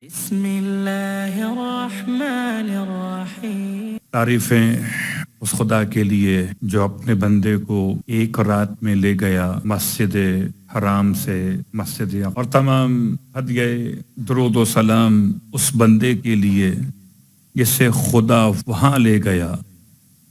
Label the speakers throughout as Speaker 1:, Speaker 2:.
Speaker 1: بسم اللہ الرحمن الرحیم۔
Speaker 2: تعریفیں اس خدا کے لیے جو اپنے بندے کو ایک رات میں لے گیا مسجد حرام سے مسجد اقصی، اور تمام ہدیہ درود و سلام اس بندے کے لیے جسے خدا وہاں لے گیا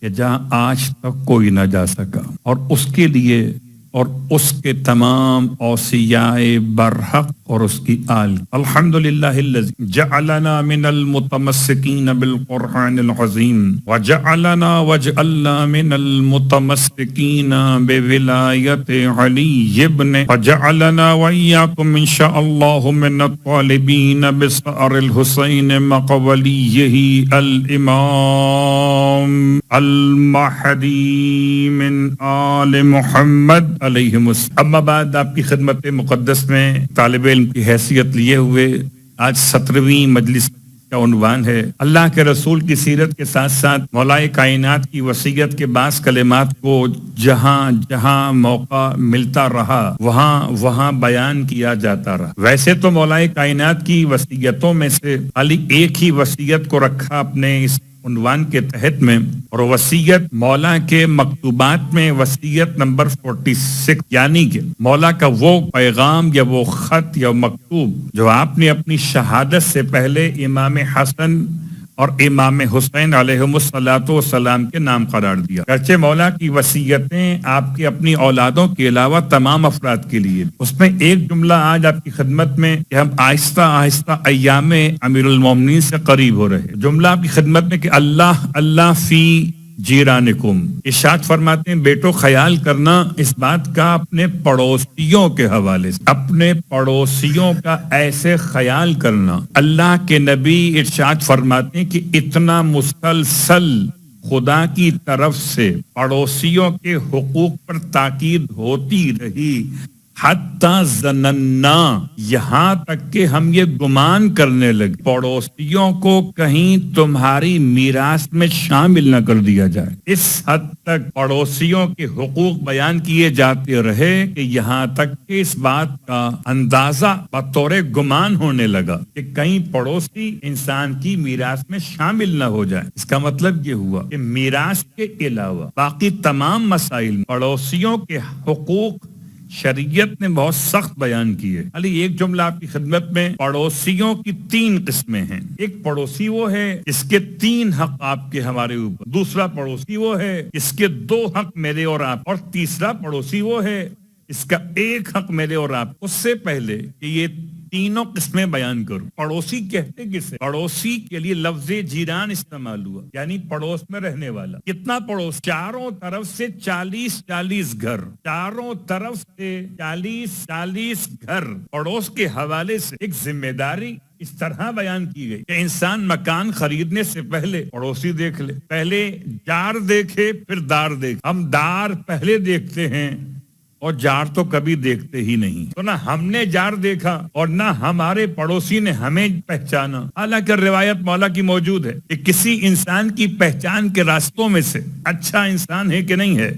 Speaker 2: کہ جہاں آج تک کوئی نہ جا سکا، اور اس کے لیے اور اس کے تمام اوصیاء برحق اور اس کی آل۔ الحمدللہ الذی جعلنا من المتمسکین بالقرآن العظیم وجعلنا من المتمسکین بولایت علی ابن وجعلنا وإیاکم ان شاء اللہ من الطالبین بثأر الحسین مقولیہ الامام المہدی من آل محمد علیہ السلام۔ اما بعد، آپ کی خدمت مقدس میں طالب علم کی حیثیت لیے ہوئے آج 17ویں مجلس کا عنوان ہے اللہ کے رسول کی سیرت کے ساتھ ساتھ مولائے کائنات کی وصیت کے بعض کلمات کو جہاں جہاں موقع ملتا رہا وہاں بیان کیا جاتا رہا۔ ویسے تو مولائے کائنات کی وصیتوں میں سے خالی ایک ہی وصیت کو رکھا اپنے اس عنوان کے تحت میں، اور وصیت مولا کے مکتوبات میں وصیت نمبر 46، یعنی کہ مولا کا وہ پیغام یا وہ خط یا مکتوب جو آپ نے اپنی شہادت سے پہلے امام حسن اور امام حسین علیہم السلام کے نام قرار دیا۔ گرچہ مولا کی وصیتیں آپ کی اپنی اولادوں کے علاوہ تمام افراد کے لیے، اس میں ایک جملہ آج آپ کی خدمت میں کہ ہم آہستہ آہستہ ایام امیر المومنین سے قریب ہو رہے، جملہ آپ کی خدمت میں کہ اللہ اللہ فی جیرانکم، ارشاد فرماتے ہیں بیٹو خیال کرنا اس بات کا اپنے پڑوسیوں کے حوالے سے، اپنے پڑوسیوں کا ایسے خیال کرنا۔ اللہ کے نبی ارشاد فرماتے ہیں کہ اتنا مسلسل خدا کی طرف سے پڑوسیوں کے حقوق پر تاکید ہوتی رہی، حتی ظننا، یہاں تک کہ ہم یہ گمان کرنے لگے پڑوسیوں کو کہیں تمہاری میراث میں شامل نہ کر دیا جائے۔ اس حد تک پڑوسیوں کے حقوق بیان کیے جاتے رہے کہ یہاں تک کہ اس بات کا اندازہ بطور گمان ہونے لگا کہ کہیں پڑوسی انسان کی میراث میں شامل نہ ہو جائے۔ اس کا مطلب یہ ہوا کہ میراث کے علاوہ باقی تمام مسائل پڑوسیوں کے حقوق شریعت نے بہت سخت بیان کی ہے۔ علی ایک جملہ آپ کی خدمت میں، پڑوسیوں کی 3 قسمیں ہیں۔ ایک پڑوسی وہ ہے جس کے 3 حق آپ کے ہمارے اوپر، دوسرا پڑوسی وہ ہے جس کے 2 حق میرے اور آپ، اور تیسرا پڑوسی وہ ہے اس کا 1 حق میرے اور آپ۔ اس سے پہلے کہ یہ تینوں قسمیں بیان کروں، پڑوسی کہتے کسے؟ پڑوسی کے لیے لفظ جیران استعمال ہوا، یعنی پڑوس میں رہنے والا۔ کتنا پڑوس؟ چاروں طرف سے 40 گھر، چاروں طرف سے 40 گھر۔ پڑوس کے حوالے سے ایک ذمہ داری اس طرح بیان کی گئی کہ انسان مکان خریدنے سے پہلے پڑوسی دیکھ لے، پہلے جار دیکھے پھر دار دیکھے۔ ہم دار پہلے دیکھتے ہیں اور جار تو کبھی دیکھتے ہی نہیں، تو نہ ہم نے جار دیکھا اور نہ ہمارے پڑوسی نے ہمیں پہچانا۔ حالانکہ روایت مولا کی موجود ہے کہ کسی انسان کی پہچان کے راستوں میں سے اچھا انسان ہے کہ نہیں ہے،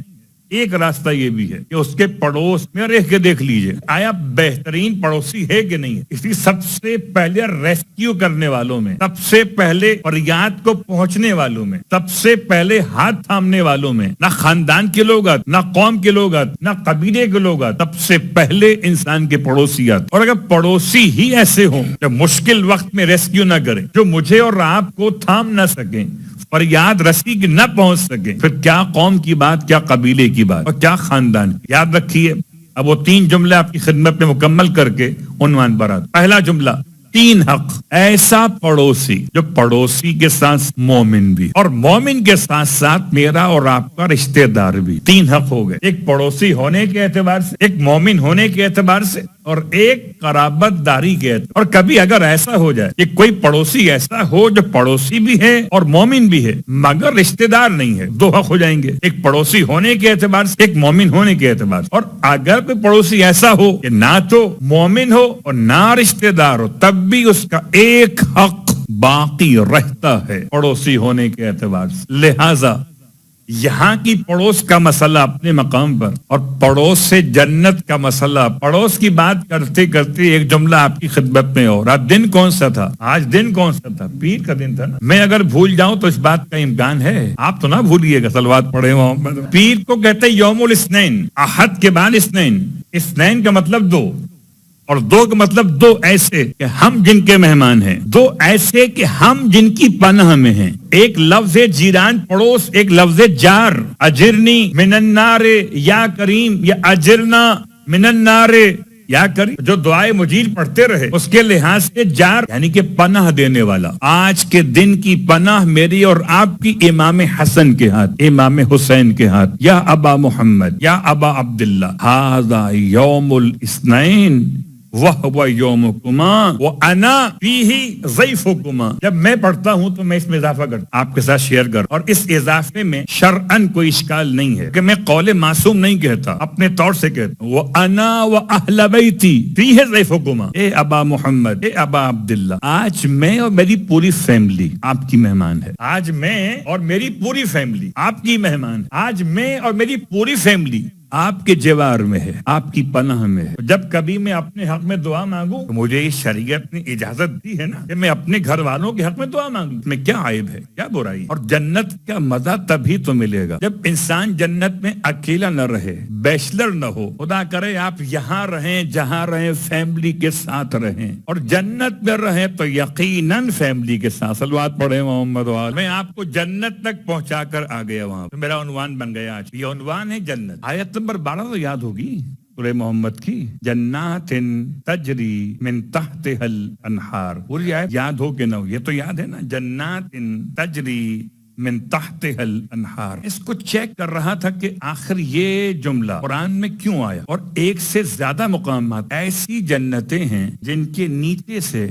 Speaker 2: ایک راستہ یہ بھی ہے کہ اس کے پڑوس میں رہ کے دیکھ لیجئے آیا بہترین پڑوسی ہے کہ نہیں ہے۔ اس لیے سب سے پہلے ریسکیو کرنے والوں میں، سب سے پہلے فریاد کو پہنچنے والوں میں، سب سے پہلے ہاتھ تھامنے والوں میں نہ خاندان کے لوگ آتے، نہ قوم کے لوگ آتے، نہ قبیلے کے لوگ آتے، سب سے پہلے انسان کے پڑوسی آتے۔ اور اگر پڑوسی ہی ایسے ہوں جو مشکل وقت میں ریسکیو نہ کریں، جو مجھے اور آپ کو تھام نہ سکیں، فریاد رسی کی نہ پہنچ سکے، پھر کیا قوم کی بات، کیا قبیلے کی بات، اور کیا خاندان کی۔ یاد رکھیے، اب وہ 3 جملے آپ کی خدمت میں مکمل کر کے عنوان پر آتا۔ پہلا جملہ، 3 حق، ایسا پڑوسی جو پڑوسی کے ساتھ مومن بھی اور مومن کے ساتھ ساتھ میرا اور آپ کا رشتہ دار بھی۔ 3 حق ہو گئے، ایک پڑوسی ہونے کے اعتبار سے، ایک مومن ہونے کے اعتبار سے، اور ایک قرابت داری کے اعتبار۔ اور کبھی اگر ایسا ہو جائے کہ کوئی پڑوسی ایسا ہو جو پڑوسی بھی ہے اور مومن بھی ہے مگر رشتہ دار نہیں ہے، 2 حق ہو جائیں گے، ایک پڑوسی ہونے کے اعتبار سے، ایک مومن ہونے کے اعتبار سے۔ اور اگر کوئی پڑوسی ایسا ہو کہ نہ تو مومن ہو اور نہ رشتہ دار ہو، تب بھی اس کا 1 حق باقی رہتا ہے پڑوسی ہونے کے اعتبار سے۔ لہذا یہاں کی پڑوس کا مسئلہ اپنے مقام پر اور پڑوس سے جنت کا مسئلہ. پڑوس کی بات کرتے کرتے ایک جملہ آپ کی خدمت میں اور آج دن کون سا تھا؟ آج دن کون سا تھا؟ پیر کا دن تھا نا. میں اگر بھول جاؤں تو اس بات کا امکان ہے, آپ تو نہ بھولیے گا, صلوات پڑھے محمد. پیر کو کہتے ہیں یوم الاثنین, احد کے بعد اثنین. اثنین کا مطلب دو, اور دو کا مطلب دو ایسے کہ ہم جن کے مہمان ہیں, دو ایسے کہ ہم جن کی پناہ میں ہیں. ایک لفظ جیران پڑوس, ایک لفظ جار. اجرنی من النار یا کریم, یا اجرنا من النار یا کریم. جو دعائے مجیر پڑھتے رہے اس کے لحاظ سے جار یعنی کہ پناہ دینے والا. آج کے دن کی پناہ میری اور آپ کی امام حسن کے ہاتھ, امام حسین کے ہاتھ. یا ابا محمد, یا ابا عبداللہ, ھذا یوم الاثنین وَهُوَ يَوْمُكُمَا وَأَنَا فِيهِ ضَيْفُكُمَا. جب میں پڑھتا ہوں تو میں اس میں اضافہ کرتا ہوں, آپ کے ساتھ شیئر کرتا ہوں, اور اس اضافے میں شرعاً کوئی اشکال نہیں ہے کہ میں قول معصوم نہیں کہتا, اپنے طور سے کہتا ہوں. وَأَنَا وَأَهْلَ بَيْتِي فِيهِ ضَيْفُكُمَا. اے ابا محمد, اے ابا عبداللہ, آج میں اور میری پوری فیملی آپ کی مہمان ہے. آج میں اور میری پوری فیملی آپ کی مہمان. آج میں اور میری پوری فیملی آپ کے جوار میں ہے, آپ کی پناہ میں ہے. جب کبھی میں اپنے حق میں دعا مانگوں تو مجھے اس شریعت نے اجازت دی ہے نا کہ میں اپنے گھر والوں کے حق میں دعا مانگوں. میں کیا عیب ہے, کیا برائی؟ اور جنت کا مزہ تبھی تو ملے گا جب انسان جنت میں اکیلا نہ رہے, بیچلر نہ ہو. خدا کرے آپ یہاں رہیں, جہاں رہیں, فیملی کے ساتھ رہیں, اور جنت میں رہیں تو یقیناً فیملی کے ساتھ. صلوات پڑھے محمد وآلہ. میں آپ کو جنت تک پہنچا کر آ گیا وہاں, تو میرا عنوان بن گیا آج. یہ عنوان ہے جنت. آیت نمبر 12 تو یاد ہوگی سورہ محمد کی, جنات تجری من تحتها الانہار. پوری آیت یاد ہو کہ نہ ہو, یہ تو یاد ہے نا, جنات تجری من تحتها الانہار. اس کو چیک کر رہا تھا کہ آخر یہ جملہ قرآن میں کیوں آیا, اور ایک سے زیادہ مقامات ایسی جنتیں ہیں جن کے نیچے سے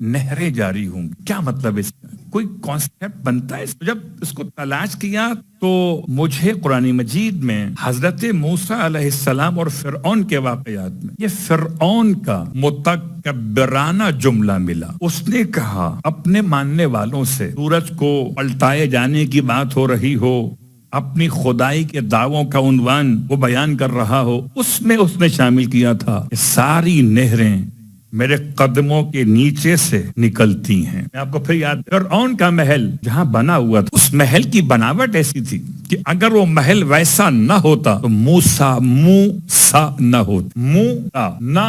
Speaker 2: نہریں جاری ہوں. کیا مطلب اس کا؟ کوئی کانسیپٹ بنتا ہے؟ جب اس کو تلاش کیا تو مجھے قرآن مجید میں حضرت موسیٰ علیہ السلام اور فرعون کے واقعات میں یہ فرعون کا متکبرانہ جملہ ملا. اس نے کہا اپنے ماننے والوں سے, سورج کو پلٹائے جانے کی بات ہو رہی ہو, اپنی خدائی کے دعووں کا عنوان وہ بیان کر رہا ہو, اس میں اس نے شامل کیا تھا کہ ساری نہریں میرے قدموں کے نیچے سے نکلتی ہیں. میں آپ کو پھر یاد, فرعون کا محل جہاں بنا ہوا تھا, اس محل کی بناوٹ ایسی تھی کہ اگر وہ محل ویسا نہ ہوتا تو موسیٰ نہ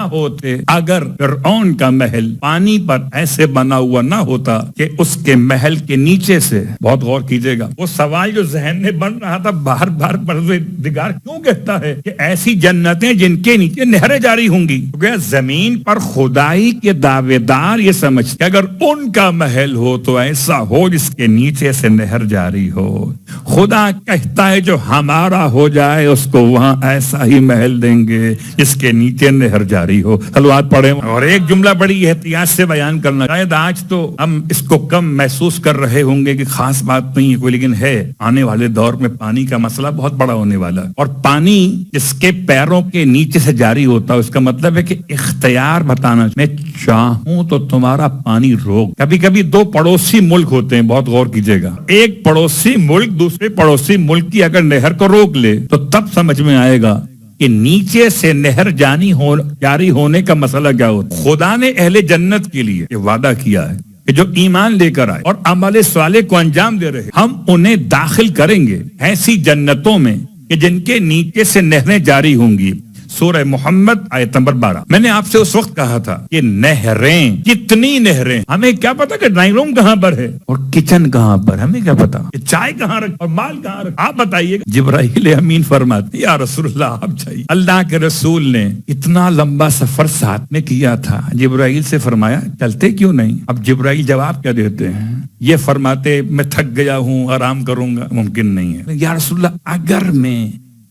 Speaker 2: ہوتے. اگر فرعون کا محل پانی پر ایسے بنا ہوا نہ ہوتا کہ اس کے محل کے نیچے سے, بہت غور کیجئے گا, وہ سوال جو ذہن میں بن رہا تھا, بار بار پروردگار کیوں کہتا ہے کہ ایسی جنتیں جن کے نیچے نہریں جاری ہوں گی؟ کیونکہ زمین پر خدائی کے دعوے دار یہ سمجھتے اگر ان کا محل ہو تو ایسا ہو جس کے نیچے سے نہر جاری ہو. خدا کہتا ہے جو ہمارا ہو جائے اس کو وہاں ایسا ہی محل دیں گے جس کے نیچے نہر جاری ہو. صلوات پڑھیں. اور ایک جملہ بڑی احتیاط سے بیان کرنا, شاید آج تو ہم اس کو کم محسوس کر رہے ہوں گے کہ خاص بات نہیں ہے کوئی, لیکن ہے. آنے والے دور میں پانی کا مسئلہ بہت بڑا ہونے والا ہے, اور پانی جس کے پیروں کے نیچے سے جاری ہوتا ہے اس کا مطلب ہے کہ اختیار بتانا, میں چاہوں تو تمہارا پانی روک. کبھی کبھی دو پڑوسی ملک ہوتے ہیں, بہت غور کیجئے گا, ایک پڑوسی ملک دوسرے پڑوسی ملک کی اگر نہر کو روک لے تو تب سمجھ میں آئے گا کہ نیچے سے نہر جاری ہونے کا مسئلہ کیا ہوتا ہے. خدا نے اہل جنت کے لیے یہ وعدہ کیا ہے کہ جو ایمان لے کر آئے اور عمل صالح کو انجام دے رہے, ہم انہیں داخل کریں گے ایسی جنتوں میں کہ جن کے نیچے سے نہریں جاری ہوں گی. سورہ محمد آیت نمبر 12. میں نے آپ سے اس وقت کہا تھا کہ نہریں, کتنی نہریں, ہمیں کیا پتا کہ ڈرائنگ روم کہاں پر ہے اور کچن کہاں پر, ہمیں کیا پتا کہ چائے کہاں رکھ اور مال کہاں رکھ. آپ بتائیے. جبرائیل امین فرماتے یا رسول اللہ آپ چاہیے. اللہ کے رسول نے اتنا لمبا سفر ساتھ میں کیا تھا, جبرائیل سے فرمایا چلتے کیوں نہیں. اب جبرائیل جواب کیا دیتے ہیں, یہ فرماتے میں تھک گیا ہوں, آرام کروں گا. ممکن نہیں ہے. یا رسول اللہ اگر میں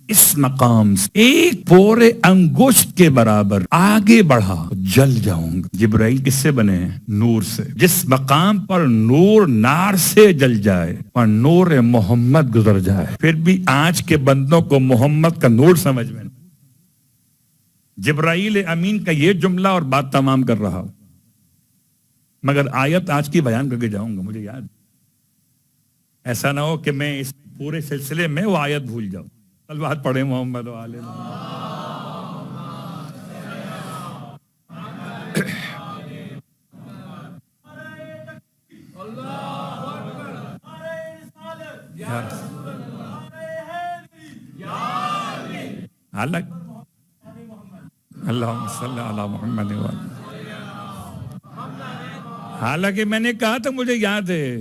Speaker 2: اس مقام سے ایک پورے انگشت کے برابر آگے بڑھا تو جل جاؤں گا. جبرائیل کس سے بنے ہیں؟ نور سے. جس مقام پر نور نار سے جل جائے اور نور محمد گزر جائے, پھر بھی آج کے بندوں کو محمد کا نور سمجھ میں. جبرائیل امین کا یہ جملہ اور بات تمام کر رہا ہوں, مگر آیت آج کی بیان کر کے جاؤں گا. مجھے یاد ایسا نہ ہو کہ میں اس پورے سلسلے میں وہ آیت بھول جاؤں. صلوات پڑھیں محمد و آل محمد. اللہم صلی علی محمد. حالانکہ میں نے کہا تھا مجھے یاد ہے,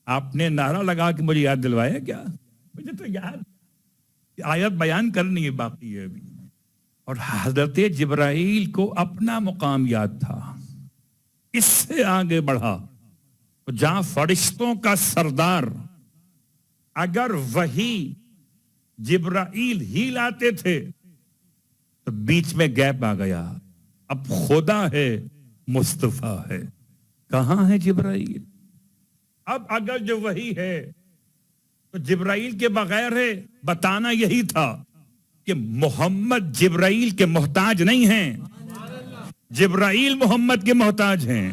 Speaker 2: آپ نے نعرہ لگا کے مجھے یاد دلوایا کیا؟ مجھے تو یاد, آیت بیان کرنی ہے باقی ہے ابھی. اور حضرت جبرائیل کو اپنا مقام یاد تھا, اس سے آگے بڑھا. جہاں فرشتوں کا سردار اگر وہی جبرائیل ہی لاتے تھے تو بیچ میں گیپ آ گیا. اب خدا ہے, مصطفیٰ ہے, کہاں ہے جبرائیل؟ اب اگر جو وہی ہے تو جبرائیل کے بغیر ہے. بتانا یہی تھا کہ محمد جبرائیل کے محتاج نہیں ہیں, جبرائیل محمد کے محتاج ہیں.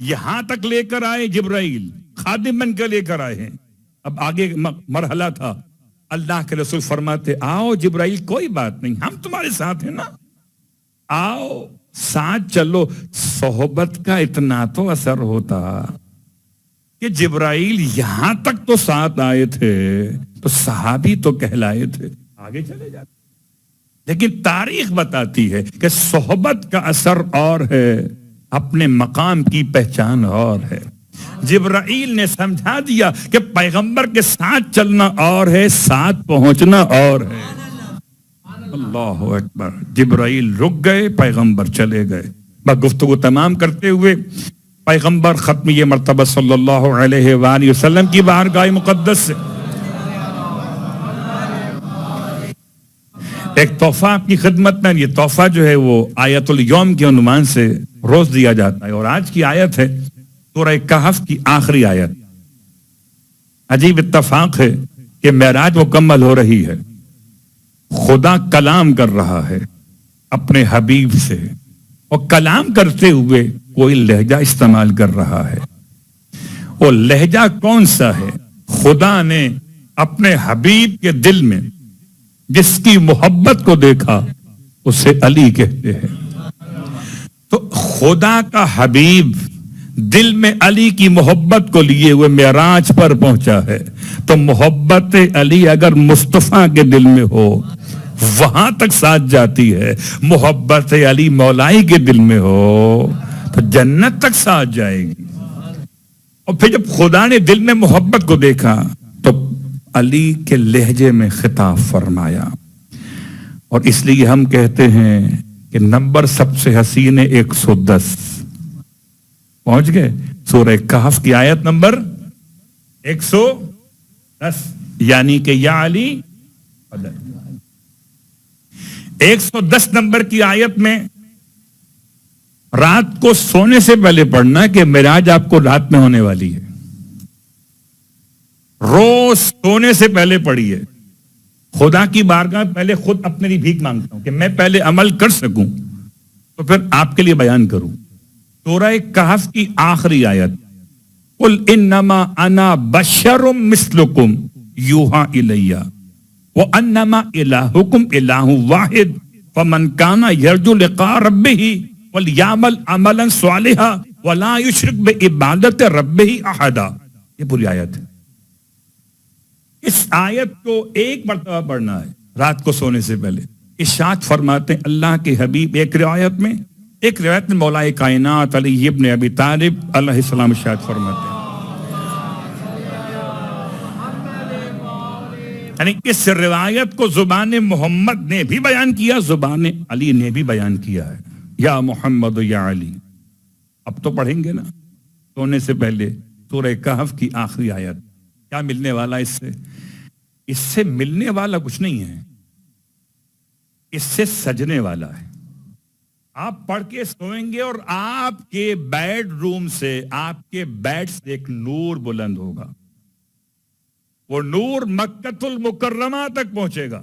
Speaker 2: یہاں تک لے کر آئے جبرائیل, خادم بن کے لے کر آئے ہیں. اب آگے مرحلہ تھا, اللہ کے رسول فرماتے آؤ جبرائیل کوئی بات نہیں, ہم تمہارے ساتھ ہیں نا, آؤ ساتھ چلو. صحبت کا اتنا تو اثر ہوتا کہ جبرائیل یہاں تک تو ساتھ آئے تھے تو صحابی تو کہلائے تھے, آگے چلے جاتے. لیکن تاریخ بتاتی ہے کہ صحبت کا اثر اور ہے, اپنے مقام کی پہچان اور ہے. جبرائیل نے سمجھا دیا کہ پیغمبر کے ساتھ چلنا اور ہے, ساتھ پہنچنا اور ہے. اللہ اکبر. جبرائیل رک گئے, پیغمبر چلے گئے. بس گفتگو تمام کرتے ہوئے پیغمبر ختمی مرتبہ صلی اللہ علیہ وآلہ وسلم کی بارگاہ مقدس سے ایک تحفہ آپ کی خدمت میں. یہ تحفہ جو ہے وہ آیت الیوم کے عنوان سے روز دیا جاتا ہے, اور آج کی آیت ہے سورہ کہف کی آخری آیت. عجیب اتفاق ہے کہ معراج مکمل ہو رہی ہے, خدا کلام کر رہا ہے اپنے حبیب سے, اور کلام کرتے ہوئے کوئی لہجہ استعمال کر رہا ہے. وہ لہجہ کون سا ہے؟ خدا نے اپنے حبیب کے دل میں جس کی محبت کو دیکھا اسے علی کہتے ہیں. تو خدا کا حبیب دل میں علی کی محبت کو لیے ہوئے معراج پر پہنچا ہے. تو محبت علی اگر مصطفیٰ کے دل میں ہو وہاں تک ساتھ جاتی ہے, محبت علی مولائی کے دل میں ہو تو جنت تک ساتھ جائے گی. اور پھر جب خدا نے دل میں محبت کو دیکھا تو علی کے لہجے میں خطاب فرمایا. اور اس لیے ہم کہتے ہیں کہ نمبر سب سے حسین 110 پہنچ گئے. سورہ کہف کی آیت نمبر 110, یعنی کہ یا علی 110 نمبر کی آیت میں رات کو سونے سے پہلے پڑھنا کہ معراج آپ کو رات میں ہونے والی ہے. روز سونے سے پہلے پڑھیے. خدا کی بارگاہ پہلے خود اپنے لیے بھیک مانگتا ہوں کہ میں پہلے عمل کر سکوں تو پھر آپ کے لیے بیان کروں. سورہ کہف کی آخری آیت, قل انما انا بشر مثلکم یوحی الی وانما الہکم الہ واحد فمن کان یرجو لقاء ربہ ولیعمل عملا صالحا ولا یشرک بعبادت ربہ احدا. یہ پوری آیت ہے. اس آیت کو ایک مرتبہ پڑھنا ہے رات کو سونے سے پہلے. ارشاد فرماتے ہیں اللہ کے حبیب ایک روایت میں مولا کائنات علی ابن ابی طالب علیہ السلام ارشاد فرماتے ہیں, یعنی اس روایت کو زبان محمد نے بھی بیان کیا, زبان علی نے بھی بیان کیا ہے. یا محمد یا علی. اب تو پڑھیں گے نا سونے سے پہلے سورہ کہف کی آخری آیت. کیا ملنے والا اس سے؟ اس سے ملنے والا کچھ نہیں ہے, اس سے سجنے والا ہے. آپ پڑھ کے سوئیں گے اور آپ کے بیڈ روم سے, آپ کے بیڈ سے ایک نور بلند ہوگا. وہ نور مکۃ المکرمہ تک پہنچے گا.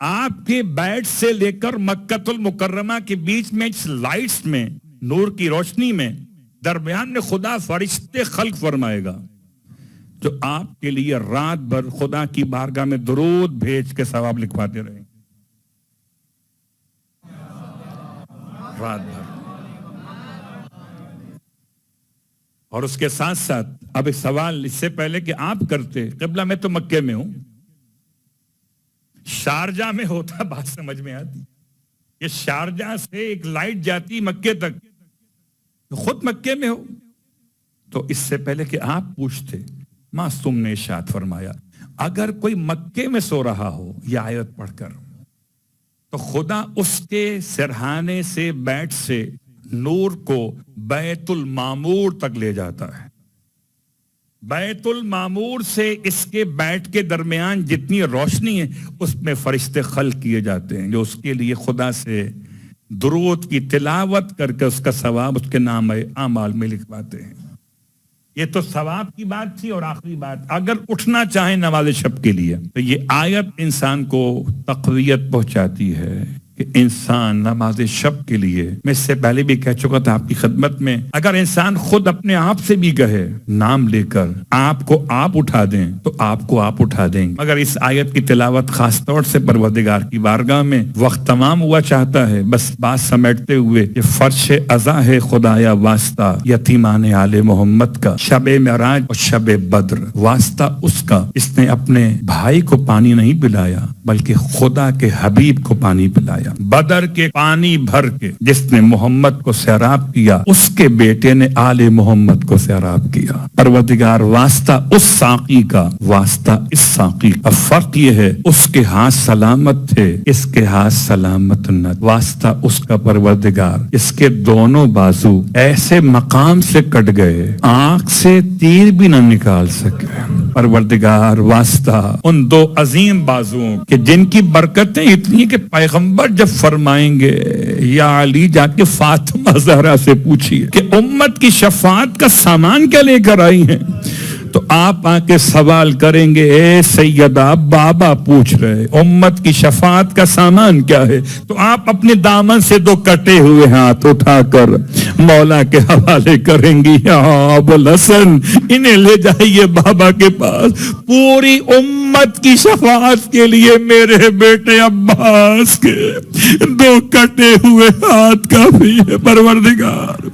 Speaker 2: آپ کے بیڈ سے لے کر مکۃ المکرمہ کے بیچ میں لائٹس میں, نور کی روشنی میں درمیان میں خدا فرشتے خلق فرمائے گا. جو آپ کے لیے رات بھر خدا کی بارگاہ میں درود بھیج کے ثواب لکھواتے رہیں، رات بھر۔ اور اس کے ساتھ ساتھ اب ایک سوال اس سے پہلے کہ آپ کرتے، قبلہ میں تو مکے میں ہوں، شارجہ میں ہوتا بات سمجھ میں آتی کہ شارجہ سے ایک لائٹ جاتی مکے تک، خود مکے میں ہو، تو اس سے پہلے کہ آپ پوچھتے معصوم نے ارشاد فرمایا اگر کوئی مکے میں سو رہا ہو یہ آیت پڑھ کر تو خدا اس کے سرہانے سے بیٹ سے نور کو بیت المعمور تک لے جاتا ہے۔ بیت المعمور سے اس کے بیٹ کے درمیان جتنی روشنی ہے اس میں فرشتے خلق کیے جاتے ہیں جو اس کے لیے خدا سے درود کی تلاوت کر کے اس کا ثواب اس کے نام اعمال میں لکھواتے ہیں۔ یہ تو ثواب کی بات تھی، اور آخری بات اگر اٹھنا چاہیں نماز شب کے لیے تو یہ آیت انسان کو تقویت پہنچاتی ہے کہ انسان نماز شب کے لیے، میں اس سے پہلے بھی کہہ چکا تھا آپ کی خدمت میں، اگر انسان خود اپنے آپ سے بھی کہے نام لے کر آپ کو آپ اٹھا دیں تو آپ کو آپ اٹھا دیں گے، مگر اس آیت کی تلاوت خاص طور سے پروردگار کی بارگاہ میں وقت تمام ہوا چاہتا ہے، بس بات سمیٹتے ہوئے یہ فرش ازاں ہے خدایا واسطہ یتیمان آل محمد کا، شب معراج اور شب بدر واسطہ اس کا، اس نے اپنے بھائی کو پانی نہیں پلایا بلکہ خدا کے حبیب کو پانی پلایا۔ بدر کے پانی بھر کے جس نے محمد کو سیراب کیا اس کے بیٹے نے آل محمد کو سیراب کیا۔ پروردگار واسطہ اس ساقی کا، واسطہ اس ساقی کا، فرق یہ ہے اس کے ہاتھ سلامت تھے اس کے ہاتھ سلامت نہ، واسطہ اس کا پروردگار، اس کے دونوں بازو ایسے مقام سے کٹ گئے آنکھ سے تیر بھی نہ نکال سکے۔ پروردگار واسطہ ان دو عظیم بازوؤں کہ جن کی برکتیں اتنی کہ پیغمبر جب فرمائیں گے یا علی جا کے فاطمہ زہرا سے پوچھیے کہ امت کی شفاعت کا سامان کیا لے کر آئی ہیں، تو آپ آ کے سوال کریں گے اے سیدہ بابا پوچھ رہے امت کی شفاعت کا سامان کیا ہے، تو آپ اپنے دامن سے دو کٹے ہوئے ہاتھ اٹھا کر مولا کے حوالے کریں گی، یا ابو الحسن انہیں لے جائیے بابا کے پاس، پوری امت کی شفاعت کے لیے میرے بیٹے عباس کے دو کٹے ہوئے ہاتھ کافی ہے۔ پروردگار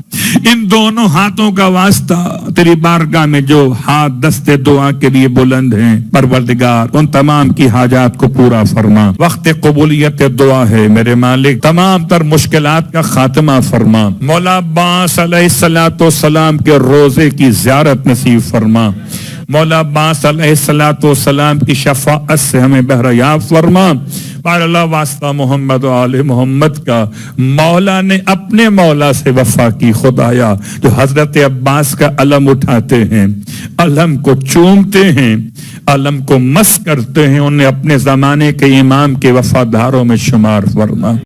Speaker 2: ان دونوں ہاتھوں کا واسطہ تیری بارگاہ میں جو ہاتھ دستے دعا کے لیے بلند ہیں، پروردگار ان تمام کی حاجات کو پورا فرما، وقت قبولیت دعا ہے میرے مالک، تمام تر مشکلات کا خاتمہ فرما، مولا عباس علیہ السلام کے روزے کی زیارت نصیب فرما، مولا عباس علیہ السلام کی شفاعت سے ہمیں بہریاب فرما۔ بار اللہ واسطہ محمد و آل محمد کا، مولا نے اپنے مولا سے وفا کی، خدایا جو حضرت عباس کا علم اٹھاتے ہیں، علم کو چومتے ہیں، علم کو مس کرتے ہیں، انہیں اپنے زمانے کے امام کے وفاداروں میں شمار فرما۔